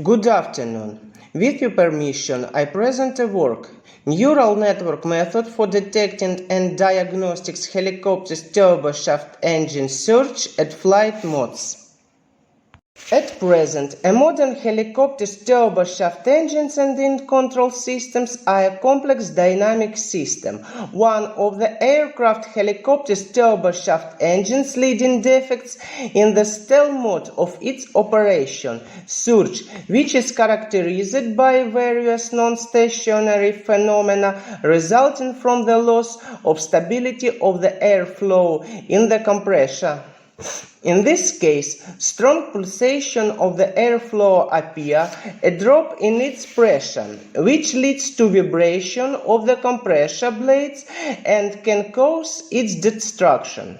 Good afternoon. With your permission, I present a work, Neural Network Method for Detecting and Diagnostics Helicopters Turboshaft Engine Search at Flight Modes. At present, a modern helicopter's turboshaft engines and wind control systems are a complex dynamic system. One of the aircraft helicopter's turboshaft engines' leading defects in the stealth mode of its operation, surge, which is characterized by various non-stationary phenomena resulting from the loss of stability of the airflow in the compressor. In this case, strong pulsation of the airflow appear, a drop in its pressure, which leads to vibration of the compressor blades and can cause its destruction.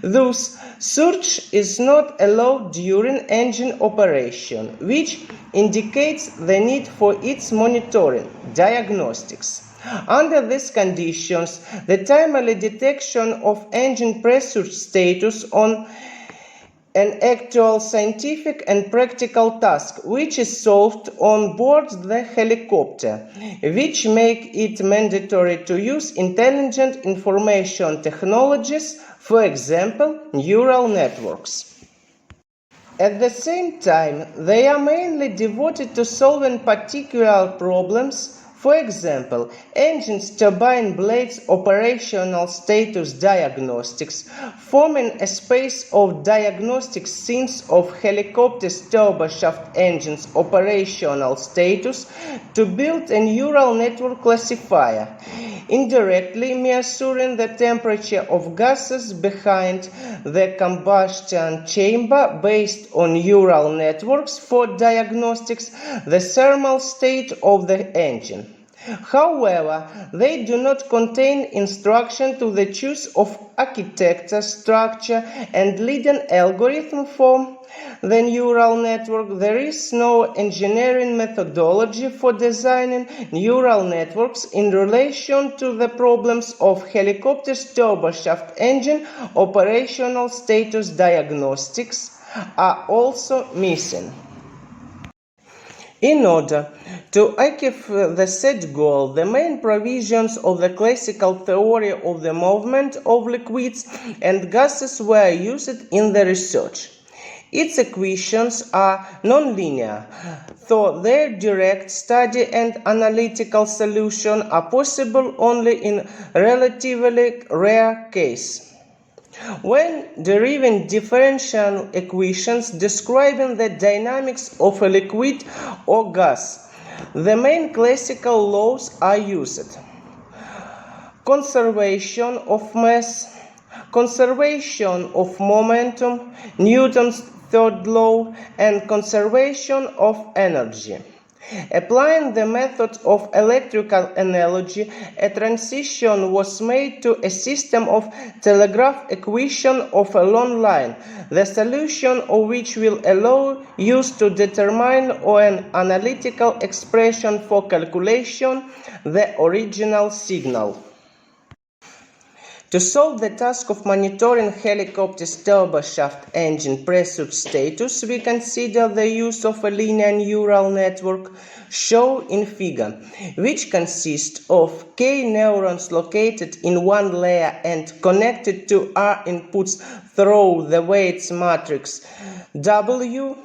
Thus, surge is not allowed during engine operation, which indicates the need for its monitoring, diagnostics. Under these conditions, the timely detection of engine pressure status on an actual scientific and practical task, which is solved on board the helicopter, which make it mandatory to use intelligent information technologies, for example, neural networks. At the same time, they are mainly devoted to solving particular problems. For example, engines, turbine blades, operational status diagnostics, forming a space of diagnostic scenes of helicopters' turboshaft engines' operational status to build a neural network classifier, indirectly measuring the temperature of gases behind the combustion chamber based on neural networks for diagnostics, the thermal state of the engine. However, they do not contain instruction to the choice of architecture, structure, and leading algorithm for the neural network. There is no engineering methodology for designing neural networks in relation to the problems of helicopters' turboshaft engine operational status diagnostics are also missing. In order to achieve the said goal, the main provisions of the classical theory of the movement of liquids and gases were used in the research. Its equations are nonlinear, though their direct study and analytical solution are possible only in relatively rare cases. When deriving differential equations describing the dynamics of a liquid or gas, the main classical laws are used. Conservation of mass, conservation of momentum, Newton's third law, and conservation of energy. Applying the method of electrical analogy, a transition was made to a system of telegraph equation of a long line, the solution of which will allow use to determine or an analytical expression for calculation the original signal. To solve the task of monitoring helicopter's turboshaft engine pressure status, we consider the use of a linear neural network shown in figure, which consists of K neurons located in one layer and connected to R inputs through the weights matrix W.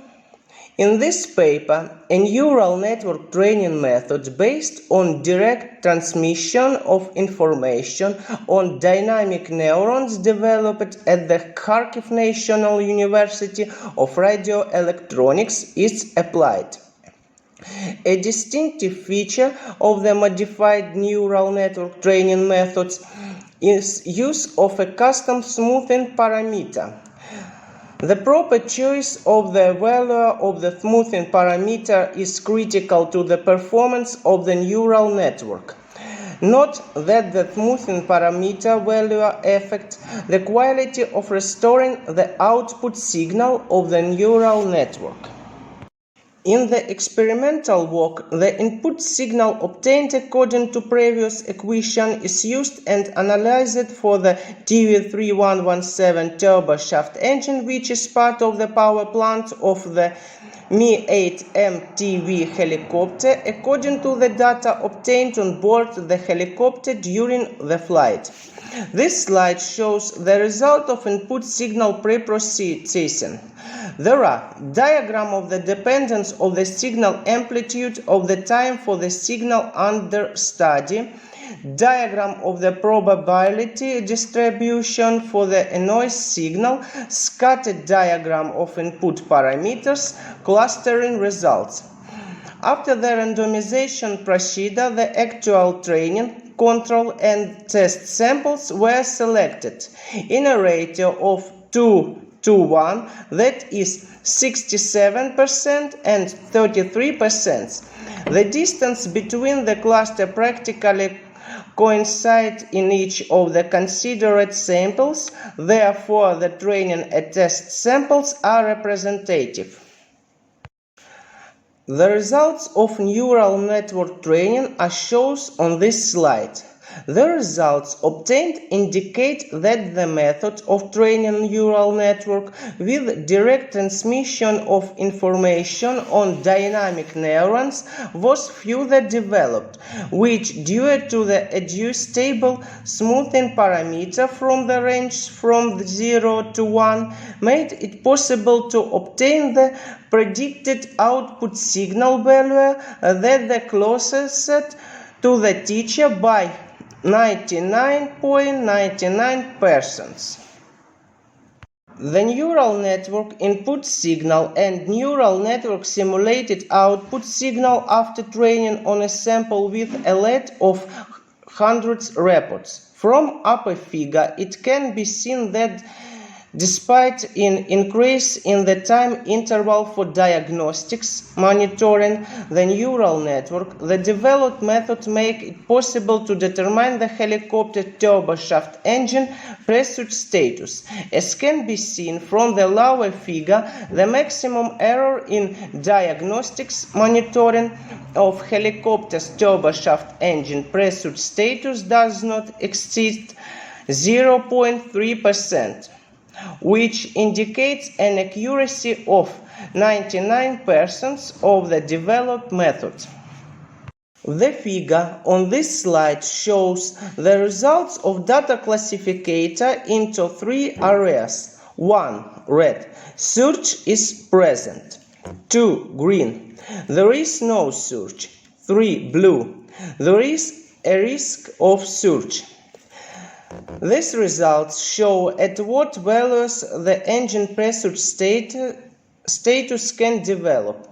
In this paper, a neural network training method based on direct transmission of information on dynamic neurons developed at the Kharkiv National University of Radioelectronics is applied. A distinctive feature of the modified neural network training methods is use of a custom smoothing parameter. The proper choice of the value of the smoothing parameter is critical to the performance of the neural network. Note that the smoothing parameter value affects the quality of restoring the output signal of the neural network. In the experimental work, the input signal obtained according to previous equation is used and analyzed for the TV3117 turboshaft engine, which is part of the power plant of the Mi-8 helicopter according to the data obtained on board the helicopter during the flight. This slide shows the result of input signal pre-processing. There are diagram of the dependence of the signal amplitude of the time for the signal under study, diagram of the probability distribution for the noise signal, scattered diagram of input parameters, clustering results. After the randomization procedure, the actual training, control and test samples were selected in a ratio of 2:1, that is 67% and 33%. The distance between the cluster practically coincide in each of the considered samples, therefore the training and test samples are representative. The results of neural network training are shown on this slide. The results obtained indicate that the method of training neural network with direct transmission of information on dynamic neurons was further developed, which, due to the adduced stable smoothing parameter from the range from 0 to 1, made it possible to obtain the predicted output signal value that the closest to the teacher by 99.99%. The neural network input signal and neural network simulated output signal after training on a sample with a lead of hundreds reports. From upper figure, it can be seen that despite an increase in the time interval for diagnostics monitoring the neural network, the developed method make it possible to determine the helicopter turboshaft engine pursuit status. As can be seen from the lower figure, the maximum error in diagnostics monitoring of helicopter's turboshaft engine pursuit status does not exceed 0.3%. which indicates an accuracy of 99% of the developed method. The figure on this slide shows the results of data classificator into 3 areas. 1. Red. Search is present. 2. Green. There is no search. 3. Blue. There is a risk of search. These results show at what values the engine pursuit status can develop.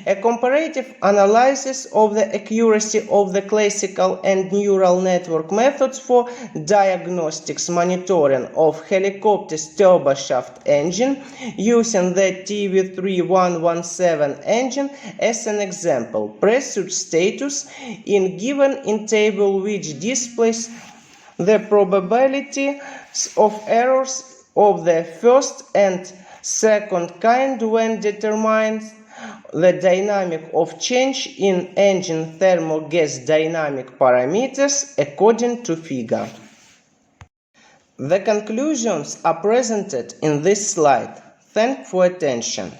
A comparative analysis of the accuracy of the classical and neural network methods for diagnostics monitoring of helicopter's turboshaft engine using the TV3117 engine as an example. Pursuit status in given in table which displays the probability of errors of the first and second kind when determines the dynamic of change in engine thermal-gas dynamic parameters according to figure. The conclusions are presented in this slide. Thanks for attention.